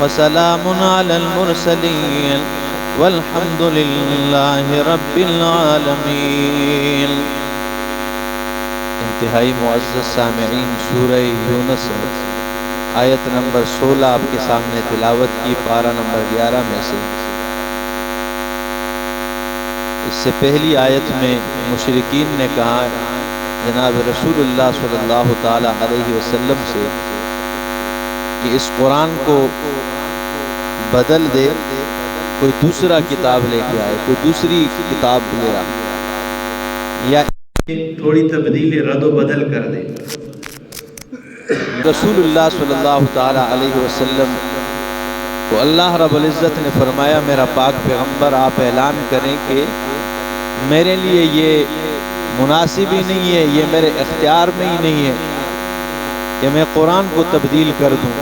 وسلام علی المرسلین والحمد للہ رب العالمین۔ انتہائی معزز سامعین، سورہ یونس آیت نمبر 16 آپ کے سامنے تلاوت کی، پارہ نمبر 11 میں سے۔ اس سے پہلی آیت میں مشرکین نے کہا جناب رسول اللہ صلی اللہ تعالی علیہ وسلم سے کہ اس قرآن کو بدل دے، کوئی دوسرا کتاب لے کے آئے، کوئی دوسری کتاب لے آئے، یا تھوڑی تبدیل رد و بدل کر دے۔ رسول اللہ صلی اللہ تعالی علیہ وسلم تو اللہ رب العزت نے فرمایا میرا پاک پیغمبر آپ اعلان کریں کہ میرے لیے یہ مناسب ہی نہیں ہے، یہ میرے اختیار میں ہی نہیں ہے کہ میں قرآن کو تبدیل کر دوں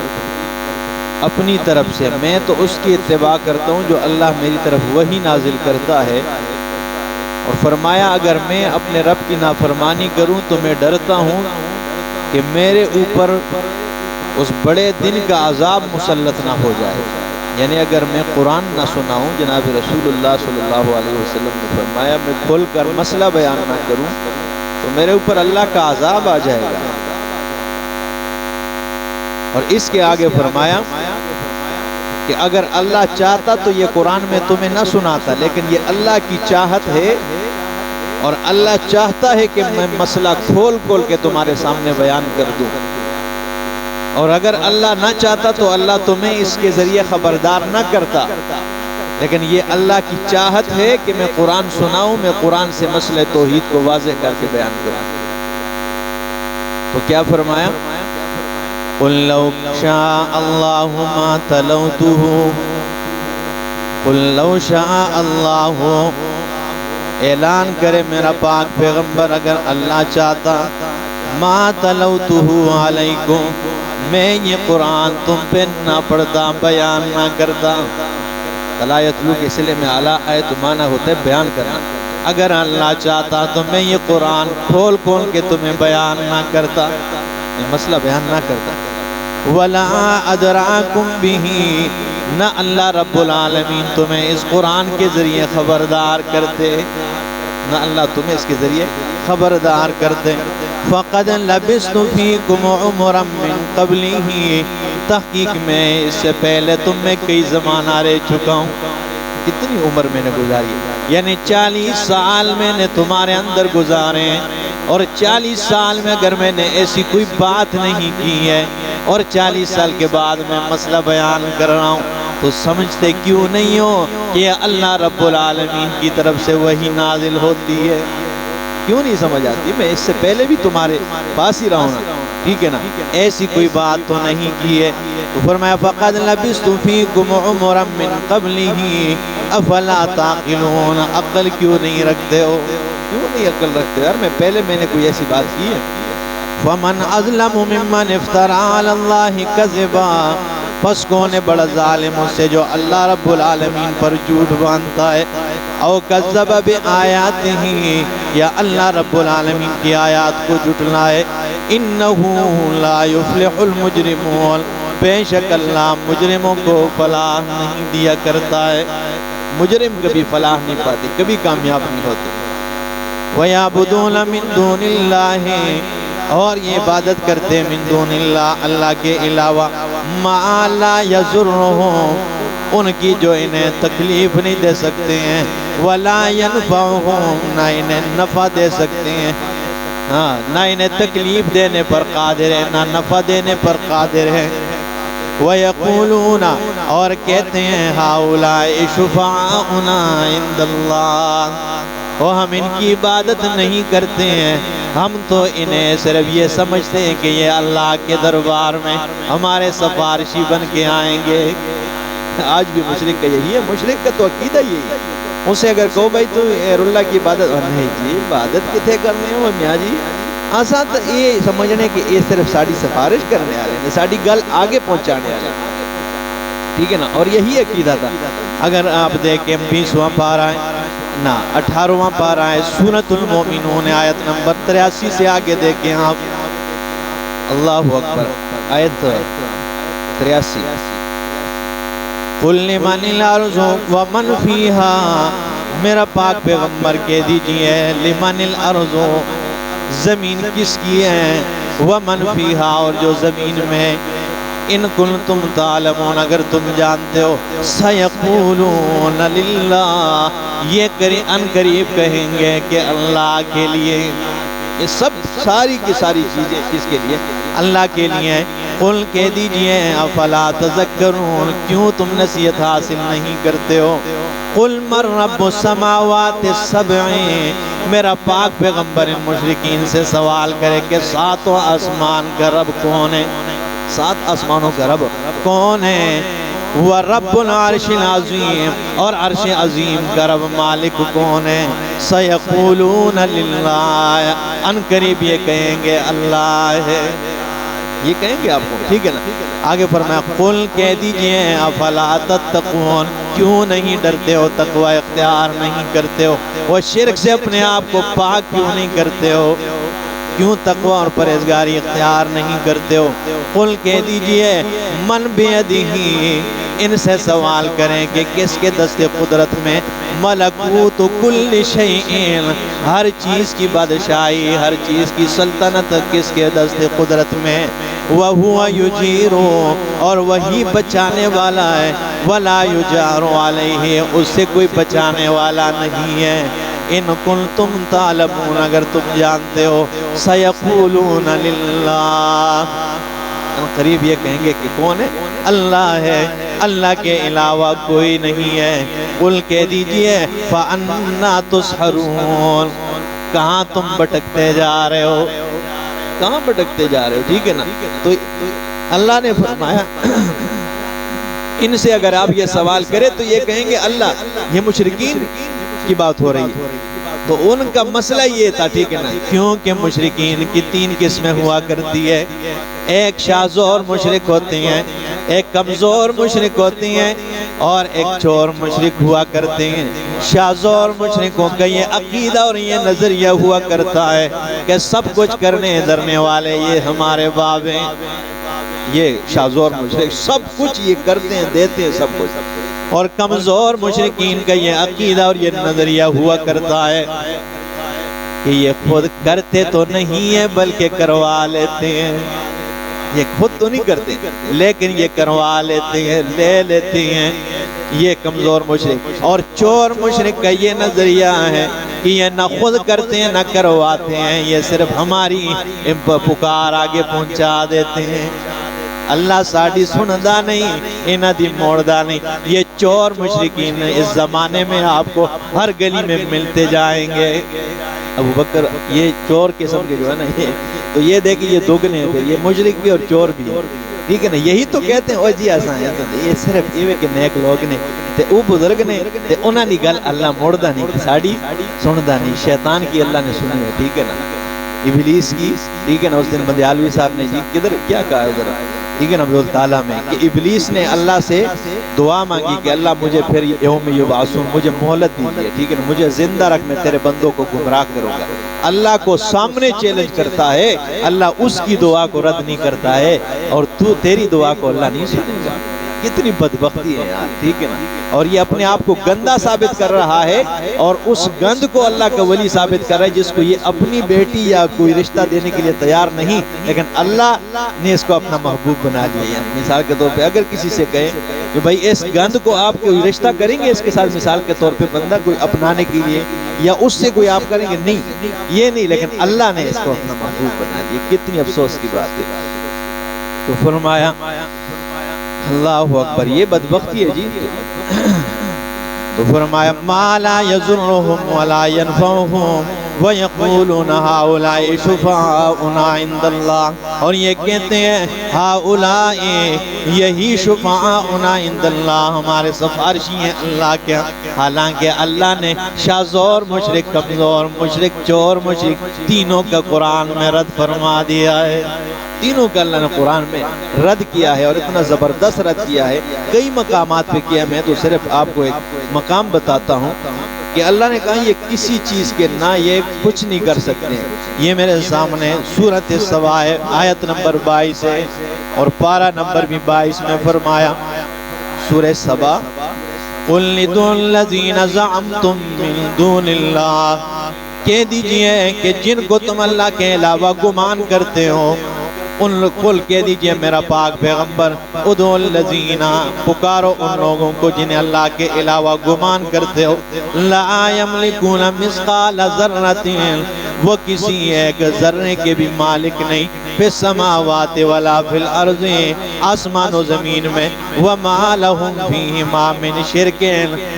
اپنی طرف سے۔ میں تو اس کی اتباع کرتا ہوں جو اللہ میری طرف وحی نازل کرتا ہے، اور فرمایا اگر میں اپنے رب کی نافرمانی کروں تو میں ڈرتا ہوں کہ میرے اوپر اس بڑے دن کا عذاب مسلط نہ ہو جائے۔ یعنی اگر میں قرآن نہ سناؤں، جناب رسول اللہ صلی اللہ علیہ وسلم نے فرمایا میں کھول کر مسئلہ بیان نہ کروں تو میرے اوپر اللہ کا عذاب آ جائے گا۔ اور اس کے آگے فرمایا کہ اگر اللہ چاہتا تو یہ قرآن میں تمہیں نہ سناتا، لیکن یہ اللہ کی چاہت ہے اور اللہ چاہتا ہے کہ میں مسئلہ کھول کھول کے تمہارے سامنے بیان کر دوں، اور اگر اللہ نہ چاہتا تو اللہ تمہیں اس کے ذریعے خبردار نہ کرتا، لیکن یہ اللہ کی چاہت ہے کہ میں قرآن سناؤں، میں قرآن سے مسئلہ توحید کو واضح کر کے بیان کروں۔ تو کیا فرمایا؟ قُلْ لَوْ شَاءَ اللَّهُ مَا تَلَوْتُهُ، قُلْ لَوْ شَاءَ اللَّهُ، اعلان کرے میرا پاک پیغمبر اگر اللہ چاہتا، مَا تَلَوْتُهُ عَلَيْكُمْ، میں یہ قرآن تم پہ نہ پڑھتا، بیان نہ کرتا۔ تلا یتلو کے سلے میں اعلیٰ آئے تو معنی ہوتا ہے بیان کرنا۔ اگر اللہ چاہتا تو میں یہ قرآن کھول کھول کے تمہیں بیان نہ کرتا، یہ مسئلہ بیان نہ کرتا۔ وَلَا أَدْرَاكُمْ بِهِ، نہ اللہ رب العالمین تمہیں اس قرآن کے ذریعے خبردار کرتے، نہ اللہ تمہیں اس کے ذریعے خبردار کرتے۔ فَقَدْ لَبِثْتُ فِيكُمْ عُمُرًا مِّن قَبْلِهِ، تحقیق میں اس سے پہلے تم میں کئی زمانہ رہ چکا ہوں۔ کتنی عمر میں نے گزاری، یعنی 40 سال میں نے تمہارے اندر گزارے، اور 40 سال میں اگر میں نے ایسی کوئی بات نہیں کی ہے اور 40 سال کے بعد میں مسئلہ بیان کر رہا ہوں تو سمجھتے کیوں نہیں ہو کہ اللہ رب العالمین کی طرف سے وحی نازل ہوتی ہے؟ کیوں نہیں سمجھ آتی؟ میں اس سے پہلے بھی تمہارے پاس ہی رہا ہوں نا، ٹھیک ہے نا، ایسی کوئی بات تو نہیں کی ہے۔ تو فرمایا فَقَدْ لَبِثْتُ فِيكُمْ عُمُرًا مِّن قَبْلِهِ أَفَلَا تَعْقِلُونَ، عقل کیوں نہیں رکھتے ہو؟ کیوں نہیں عقل رکھتے ہو؟ یار میں پہلے میں نے کوئی ایسی بات کی ہے؟ فَمَنْ أَظْلَمُ مِمَّنِ افْتَرَىٰ عَلَى اللَّهِ كَذِبًا، پس کون ہے بڑا ظالم اس سے جو اللہ رب العالمین پر جھوٹ باندھتا ہے، او کذب بآیاتہ، یا اللہ رب العالمین کی آیات کو جھٹلائے۔ انہ لا یفلح المجرمون، بے شک اللہ مجرموں کو فلاح نہیں دیا کرتا ہے۔ مجرم کبھی فلاح نہیں پاتے، کبھی کامیاب نہیں ہوتے۔ وَيَعْبُدُونَ مِن دُونِ اللَّهِ، اور یہ عبادت کرتے من دون اللہ، اللہ کے علاوہ، مَا لَا يَضُرُّهُمْ، ان کی جو انہیں تکلیف نہیں دے سکتے ہیں، وَلَا يَنْفَعُهُمْ، نہ انہیں نفع دے سکتے ہیں، نہ انہیں تکلیف دینے پر قادر ہے، نہ نفع دینے پر قادر ہے۔ وَيَقُولُونَ، اور کہتے ہیں هَؤُلَاءِ شُفَعَاؤُنَا عِندَ اللَّهِ، وہ ہم ان کی عبادت نہیں کرتے ہیں، ہم تو انہیں صرف یہ سمجھتے ہیں کہ یہ اللہ کے دربار میں ہمارے سفارشی بن کے آئیں گے۔ آج بھی مشرک کا یہی ہے، مشرک کا تو عقیدہ یہی ہے۔ ان سے اگر کہو بھائی تو غیر اللہ کی عبادت، نہیں جی عبادت کتنے کرنے ہو میاں جی، آسان تو یہ سمجھنے کہ یہ صرف ساڑی سفارش کرنے آ رہے ہیں، ساڑی گل آگے پہنچانے آ رہے ہیں، ٹھیک ہے نا۔ اور یہی عقیدہ تھا۔ اگر آپ دیکھیں 20واں پارہ ہے نا، 18واں پارہ ہے سورۃ المومنون، آیت نمبر 83 سے آگے دیکھیں آپ، اللہ اکبر، آیت 83 قل لمن الارض ومن فیہا، میرا پاک پیغمبر کہہ دیجئے لمن الارض، زمین کس کی ہے، ومن فیہا، اور جو زمین میں، ان کنتم تعلمون، اگر تم جانتے ہو، سیقولون للہ، یہ ان قریب کہیں گے کہ اللہ کے لیے، یہ سب ساری کی ساری چیزیں کس کے لیے، اللہ کے لیے۔ قل کہہ دیجئے افلا تذکرون، کیوں تم نصیحت حاصل نہیں کرتے ہو۔ قل من رب السماوات السبع، میرا پاک پیغمبر ان مشرکین سے سوال کرے کہ ساتوں آسمان کا رب کون ہے، سات آسمانوں کا رب کون ہے، وَرَبُّ الْعَرْشِ الْعَظِيمِ، اور عرش عظیم کا رب مالک کون ہے، سَيَقُولُونَ لِلَّهِ، ان قریب یہ کہیں گے اللہ ہے، یہ کہیں گے آپ کو، ٹھیک ہے نا۔ آگے فرمایا قل کہہ دیجئے افلا تتقون، کیوں نہیں ڈرتے ہو، تقوی اختیار نہیں کرتے ہو، وہ شرک سے اپنے آپ کو پاک کیوں نہیں کرتے ہو، کیوں تقوی اور پرہیزگاری اختیار نہیں کرتے ہو۔ قل کہہ دیجئے من بیدہ، ان سے سوال کریں کہ کس کے دست قدرت میں، ملکوت کل شیء، ہر چیز کی بادشاہی، ہر چیز کی سلطنت کس کے دست قدرت میں، وَهُوَ يُجِيرُ، اور وہی بچانے والا ہے، وَلَا يُجَارُ عَلَيْهِ، اس سے کوئی بچانے والا نہیں ہے۔ ان کنتم تعلمون، اگر تم جانتے ہو، سیقولون للہ، قریب یہ کہیں گے کہ کون ہے، اللہ ہے، اللہ کے علاوہ کوئی نہیں ہے۔ قل کہہ دیجئے فَأَنَّا تُسْحَرُونَ، کہاں تم بھٹکتے جا رہے ہو، کہاں بھٹکتے جا رہے ہو، ٹھیک ہے نا۔ تو اللہ نے فرمایا ان سے اگر آپ یہ سوال کریں تو یہ کہیں گے اللہ، یہ مشرکین کی بات ہو رہی ہے، تو ان کا مسئلہ یہ تھا، ٹھیک ہے نا، کیونکہ مشرکین کی تین قسمیں ہوا کرتی ہے، ایک شاذور مشرک ہوتے ہیں، ایک کمزور مشرک ہوتی ہیں، اور ایک چور مشرک ہوا کرتے ہیں۔ شاذور مشرکوں کا یہ عقیدہ اور یہ نظریہ ہوا کرتا ہے کہ سب کچھ کرنے دھرنے والے یہ ہمارے باپ ہیں، یہ شاذور مشرک سب کچھ یہ کرتے ہیں، دیتے ہیں سب کچھ۔ اور کمزور مشرکین کا یہ عقیدہ اور یہ نظریہ ہوا کرتا ہے کہ یہ خود کرتے تو نہیں ہے بلکہ کروا لیتے ہیں، یہ خود تو نہیں کرتے لیکن یہ کروا لیتے ہیں، لے لیتے ہیں، یہ کمزور مشرک۔ اور چور مشرک کا یہ نظریہ ہے کہ یہ نہ خود کرتے ہیں نہ کرواتے ہیں، یہ صرف ہماری پکار آگے پہنچا دیتے ہیں، اللہ ساڑی سندا نہیں، انہ دی موڑدا نہیں۔ یہ چور مشرکین اس زمانے میں آپ کو ہر گلی میں ملتے جائیں گے۔ ابو بکر یہ چور قسم کے جو ہے نا، یہ تو یہ دیکھیں یہ دوگنے ہیں، یہ مشرک بھی اور چور بھی، ٹھیک ہے نا۔ یہی تو کہتے ہیں او جی آسان ہے، یہ صرف ایوے کہ نیک لوگ نے تے او بزرگ نے تے انہاں دی گل اللہ موڑدا نہیں، ساڑی سندا نہیں۔ شیطان کی اللہ نے سنی ہے، ٹھیک ہے نا، ابلیس کی، ٹھیک ہے نا۔ اس دن بندیالوی صاحب نے جی کدھر کیا کہا ادھر، ٹھیک ہے نا، بیول تعالیٰ میں کہ ابلیس نے اللہ سے دعا مانگی کہ اللہ مجھے پھر یوم یبعثون، مجھے مہلت دیجئے، ٹھیک ہے نا، مجھے زندہ رکھ، میں تیرے بندوں کو گمراہ کروں گا۔ اللہ کو سامنے چیلنج کرتا ہے، اللہ اس کی دعا کو رد نہیں کرتا ہے، اور تو تیری دعا کو اللہ نہیں سنے گا۔ کتنی بدبختی ہے یار، ٹھیک ہے نا۔ اور یہ اپنے آپ کو گندا ثابت کر رہا ہے، اور اس گند کو اللہ کا ولی ثابت کر رہا ہے جس کو یہ اپنی بیٹی یا کوئی رشتہ دینے کے لیے تیار نہیں، لیکن اللہ نے اس کو اپنا محبوب بنا لیا۔ یعنی مثال کے طور پہ اگر کسی سے کہے کہ بھائی اس گند کو آپ کوئی رشتہ کریں گے اس کے ساتھ، مثال کے طور پہ بندہ کوئی اپنانے کے لیے، یا اس سے کوئی آپ کریں گے، نہیں، یہ نہیں، لیکن اللہ نے اس کو اپنا محبوب بنا لیا۔ کتنی افسوس کی بات ہے۔ تو فرمایا اللہ اکبر، یہ بدبختی ہے جی۔ تو فرمایا ما لا يضرهم ولا ينفعهم وَيَقُولُونَ هَؤُلَاءِ شُفَعَاؤُنَا عِندَ اللَّهِ، اور یہ کہتے ہیں هَؤُلَاءِ، یہی شُفَعَاؤُنَا عِندَ اللَّهِ، ہمارے سفارشی ہیں اللہ کے، حالانکہ اللہ نے شاذور مشرک، کمزور مشرک، چور مشرک تینوں کا قرآن میں رد فرما دیا ہے، تینوں کا اللہ نے قرآن میں رد کیا ہے، اور اتنا زبردست رد کیا ہے، کئی مقامات پہ کیا۔ میں تو صرف آپ کو ایک مقام بتاتا ہوں کہ اللہ نے کہا یہ کسی چیز کے نہ یہ کچھ نہیں کر سکتے۔ یہ میرے سامنے سورۃ السبا آیت نمبر 22 ہے، اور پارہ نمبر بھی 22 میں فرمایا سورہ سبا قُلْ ادْعُوا الَّذِينَ زَعَمْتُم مِّن دُونِ اللَّهِ کہہ دیجئے کہ جن کو تم اللہ کے علاوہ گمان کرتے ہو ان قل کہہ دیجئے میرا پاک پیغمبر ادعوا الذین پکارو ان لوگوں کو جنہیں اللہ کے علاوہ گمان کرتے ہو لا یملکون مثقال ذرۃ وہ کسی ایک ذرے کے بھی مالک نہیں فی السماوات ولا فی الارض آسمان و زمین میں وما لہم فیہما من شرک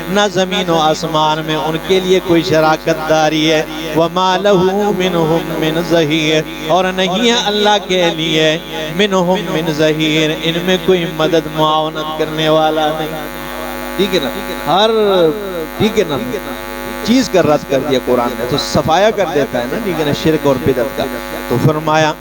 نہ زمین و آسمان میں ان کے لیے کوئی شراکت داری ہے وما لہ منہم من ظہیر اور نہیں ہے اللہ کے لیے منہم من ظہیر ان میں کوئی مدد معاونت کرنے والا نہیں ٹھیک ہے نا ہر ٹھیک ہے نا چیز کا رد کر دیا قرآن نے تو صفایا کر دیتا ہے نا ٹھیک ہے نا شرک اور بدعت کا تو فرمایا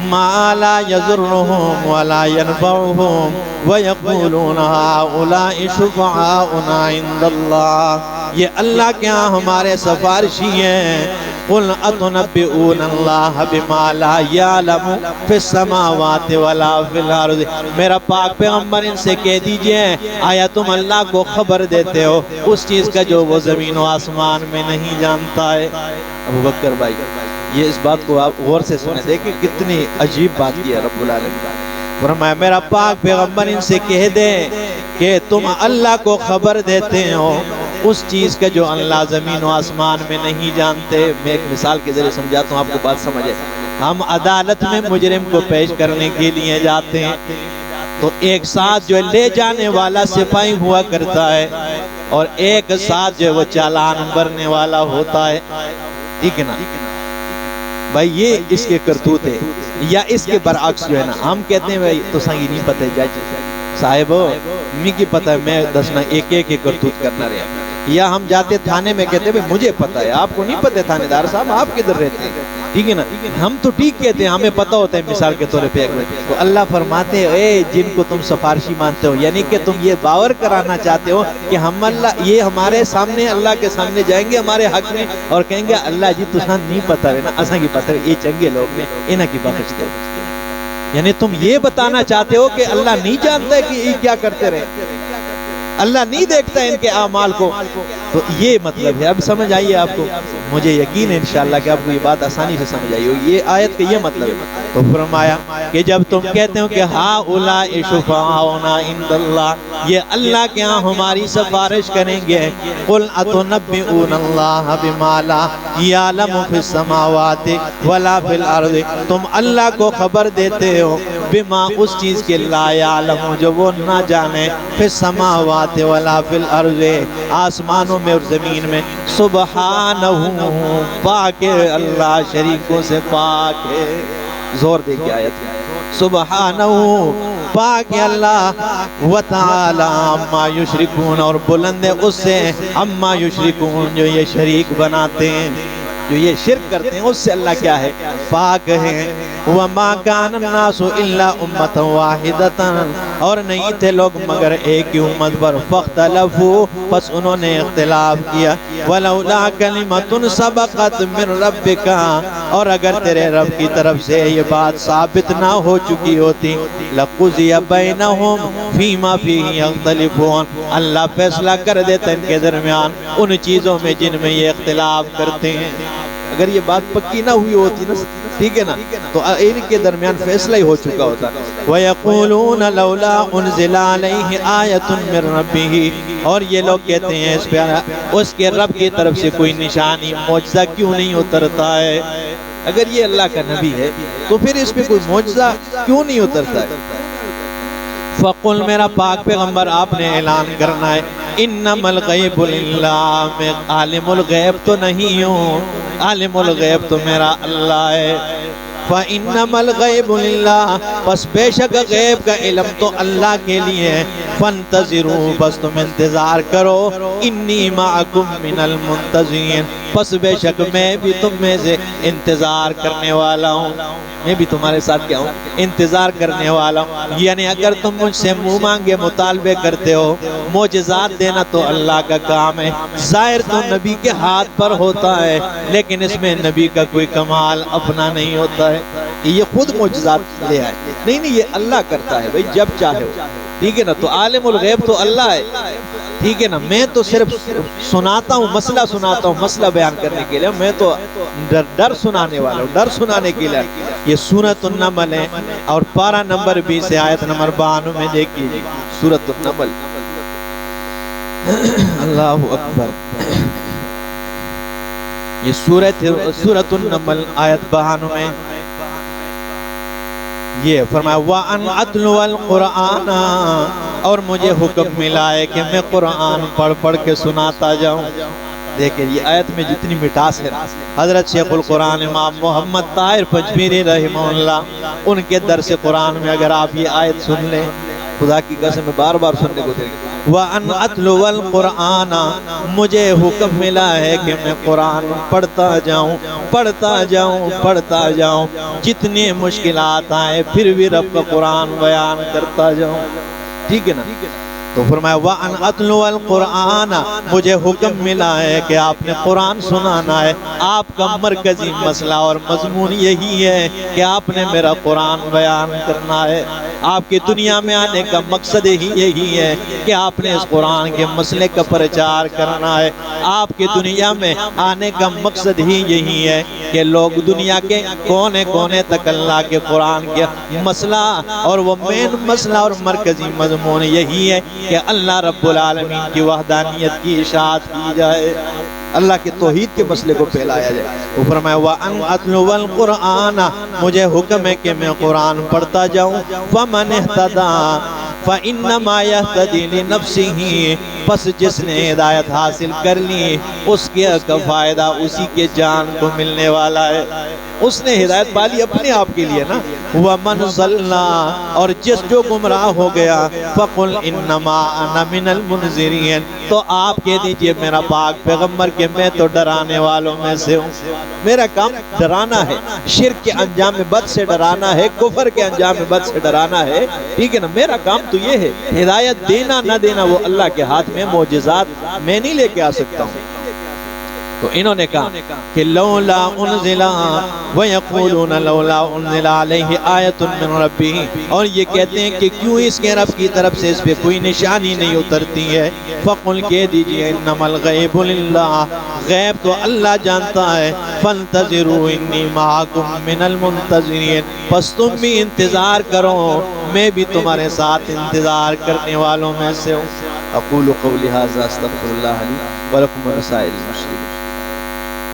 ما لا یضرهم ولا ينفعهم ويقولون هؤلاء شفعاؤنا عند اللہ یہ اللہ کے ہاں ہمارے سفارشی ہیں قل اتنبئون اللہ بما لا یعلم فی السماوات ولا فی الارض میرا پاک پیغمبر ان سے کہہ دیجئے آیا تم اللہ کو خبر دیتے ہو اس چیز کا جو وہ زمین و آسمان میں نہیں جانتا ہے ابو بکر بھائی یہ اس بات کو آپ غور سے سنیں دیکھیں کتنی عجیب بات کی ہے رب العالمین فرمایا میرا پاک پیغمبر ان سے کہہ دے کہ تم اللہ کو خبر دیتے ہو اس چیز کا جو اللہ زمین و آسمان میں نہیں جانتے میں ایک مثال کے ذریعے سمجھاتا ہوں آپ کو بات سمجھے ہم عدالت میں مجرم کو پیش کرنے کے لیے جاتے ہیں تو ایک ساتھ جو لے جانے والا سپاہی ہوا کرتا ہے اور ایک ساتھ جو وہ چالان بھرنے والا ہوتا ہے ٹھیک ہے نا بھائی یہ اس کے کرتوت ہے یا اس کے برعکس جو ہے نا ہم کہتے ہیں بھائی تو سنگی نہیں پتہ جج صاحب می کی پتہ ہے میں دسنا ایک ایک کرتوت کرنا رہا یا ہم جاتے تھانے میں کہتے ہیں مجھے پتہ ہے آپ کو نہیں پتہ تھانے دار صاحب آپ کدھر رہتے ہیں ٹھیک ہے نا ہم تو ٹھیک کہتے ہیں ہمیں پتہ ہوتا ہے مثال کے طور پہ تو اللہ فرماتے ہیں اے جن کو تم سفارشی مانتے ہو یعنی کہ تم یہ باور کرانا چاہتے ہو کہ ہم اللہ یہ ہمارے سامنے اللہ کے سامنے جائیں گے ہمارے حق میں اور کہیں گے اللہ جی تساں نہیں پتہ ہے نا اساں کی پتہ ہے یہ چنگے لوگ نے انہاں کی بخش دو یعنی تم یہ بتانا چاہتے ہو کہ اللہ نہیں جانتا ہے کہ یہ کیا کرتے رہے اللہ نہیں دیکھتا ہے ان کے اعمال کو تو یہ مطلب ہے اب سمجھ آئیے آپ کو مجھے یقین ہے انشاءاللہ کہ آپ کو یہ بات آسانی سے سمجھ آئی ہو یہ آیت کا یہ مطلب ہے تو فرمایا کہ جب تم کہتے ہو کہ ہؤلاء شفعاؤنا عند اللہ یہ اللہ کے ہاں ہماری سفارش کریں گے قل اتنبئون اللہ بما لا یعلم فی السماوات ولا فی الارض تم اللہ کو خبر دیتے ہو بما اس چیز کے لا یعلم جو وہ نہ جانے فی السماوات ولا فی الارض آسمانوں میں اور زمین میں سبحانہ پاک ہے اللہ شریکوں سے پاک ہے زور دے کے آیت سبحانہ پاک ہے اللہ وتعالی عما یشرکون اور بلند ہے اس سے عما یشرکون جو یہ شریک بناتے ہیں جو یہ شرک کرتے ہیں اس سے اللہ کیا ہے پاک ہے وما کان الناس الا امۃ واحدۃ اور نہیں تھے لوگ مگر ایک ہی امت پر فاختلفوا پس انہوں نے اختلاف کیا ولولا کلمۃ سبقت من ربک اور اگر تیرے رب کی طرف سے یہ بات ثابت نہ ہو چکی ہوتی لقضی بینہم فیما فیہ یختلفون اللہ فیصلہ کر دیتا ان کے درمیان ان چیزوں میں جن میں یہ اختلاف کرتے ہیں اگر یہ بات پکی نہ ہوئی ہوتی نا ٹھیک ہے نا تو ان کے درمیان فیصلہ ہی ہو چکا ہوتا وَيَقُولُونَ لَوْلَا أُنزِلَ عَلَيْهِ آيَةٌ مِّن رَبِّهِ اور یہ لوگ کہتے ہیں اس پہ اس کے رب کی طرف سے کوئی نشانی معجزہ کیوں نہیں اترتا ہے اگر یہ اللہ کا نبی ہے تو پھر اس پہ کوئی معجزہ کیوں نہیں اترتا ہے فقل میرا پاک پیغمبر آپ نے اعلان کرنا ہے انما الغیب للہ میں عالم الغیب تو نہیں ہوں عالم الغیب تو میرا اللہ ہے فَإِنَّمَا الْغَيْبُ لِلَّهِ پس بے شک غیب کا علم تو اللہ کے لیے فَانْتَظِرُوا بس تم انتظار کرو اِنِّي مَعَكُمْ مِنَ الْمُنْتَظِرِينَ پس بے شک میں بھی تم میں سے انتظار کرنے والا ہوں میں بھی تمہارے ساتھ کیا ہوں انتظار کرنے والا ہوں یعنی اگر تم مجھ سے منہ مانگے مطالبے کرتے ہو معجزات دینا تو اللہ کا کام ہے ظاہر تو نبی کے ہاتھ پر ہوتا ہے لیکن اس میں نبی کا کوئی کمال اپنا نہیں ہوتا ہے یہ خود معجزات لے آئے نہیں یہ اللہ کرتا ہے بھائی جب چاہے ہو ٹھیک ہے نا. تو عالم الغیب تو اللہ ہے, ٹھیک ہے نا. میں تو صرف سناتا ہوں, مسئلہ سناتا ہوں, مسئلہ بیان کرنے کے لیے. میں تو ڈر سنانے والا ہوں, ڈر سنانے کے لیے. یہ سورۃ النمل ہے اور پارہ نمبر 20 سے آیت نمبر 92 میں دیکھیے. سورۃ النمل. اللہ اکبر. یہ سورۃ النمل آیت 92 میں یہ فرمایا وَأَنْ أَتْلُوَ الْقُرْآنَ, اور مجھے حکم ملا ہے کہ میں قرآن پڑھ پڑھ کے سناتا جاؤں. دیکھیں یہ آیت میں جتنی مٹاس ہے. حضرت شیخ القرآن امام محمد طاہر پنجمیری رحمہ اللہ, ان کے درس قرآن میں اگر آپ یہ آیت سن لیں, خدا کی قسم میں بار بار سننے کو دیں گے. وَأَنْ أَتْلُوَ الْقُرْآنَ, مجھے حکم ملا ہے کہ میں قرآن پڑھتا جاؤں, پڑھتا جاؤں, پڑھتا جاؤں, جتنی مشکلات آئے پھر بھی رب کا قرآن بیان کرتا جاؤں. ٹھیک ہے نا. تو فرمایا وَأَنْ أَتْلُوَ الْقُرْآنَ, مجھے حکم ملا ہے کہ آپ نے قرآن سنانا ہے. آپ کا مرکزی مسئلہ اور مضمون یہی ہے کہ آپ نے میرا قرآن بیان کرنا ہے. آپ کی دنیا میں آنے کا مقصد ہی یہی ہے کہ آپ نے اس قرآن کے مسئلے کا پرچار کرنا ہے. آپ کی دنیا میں آنے کا مقصد ہی یہی ہے کہ لوگ دنیا کے کونے کونے تک اللہ کے قرآن کے مسئلہ اور وہ مین مسئلہ اور مرکزی مضمون یہی ہے کہ اللہ رب العالمین کی وحدانیت کی اشاعت کی جائے, اللہ کے توحید کے مسئلے کو پھیلایا جائے. وہ فرمایا وَأَنْ أَتْلُوَ الْقُرْآنَ, مجھے حکم ہے کہ میں قرآن پڑھتا جاؤں. فَمَنِ اهْتَدَىٰ فَإِنَّمَا يَهْتَدِي لِنَفْسِهِ, پس جس نے ہدایت حاصل کر لی اس کے کا فائدہ اسی کے جان کو ملنے والا ہے. اس نے ہدایت پالی اپنے آپ کے لیے نا. وَمَنْ ضَلَّ, اور جس جو گمراہ ہو گیا, فَقُلْ إِنَّمَا أَنَا مِنَ الْمُنذِرِينَ, تو آپ کہہ دیجئے میرا پاک پیغمبر کہ میں تو ڈرانے والوں میں سے ہوں. میرا کام ڈرانا ہے, شرک کے انجام بد سے ڈرانا ہے, کفر کے انجام بد سے ڈرانا ہے. ٹھیک ہے نا. میرا کام تو یہ ہے, ہدایت دینا نہ دینا وہ اللہ کے ہاتھ میں, معجزات میں نہیں لے کے آ سکتا ہوں. تو انہوں نے کہا کہ لولا انزلا ویقولون لولا انزل علیہ آیت من ربی, اور یہ کہتے ہیں کہ کیوں اس کے رب کی طرف سے اس پہ کوئی نشانی نہیں اترتی ہے. فقل کہہ دیجئے انما الغیب للہ, غیب تو اللہ جانتا ہے. فانتظروا انی معکم من المنتظرین, پس تم بھی انتظار کرو, میں بھی تمہارے ساتھ انتظار کرنے والوں میں سے ہوں. اقول قولی ھذا استغفر اللہ لی ولکم ولسائر المسلمین.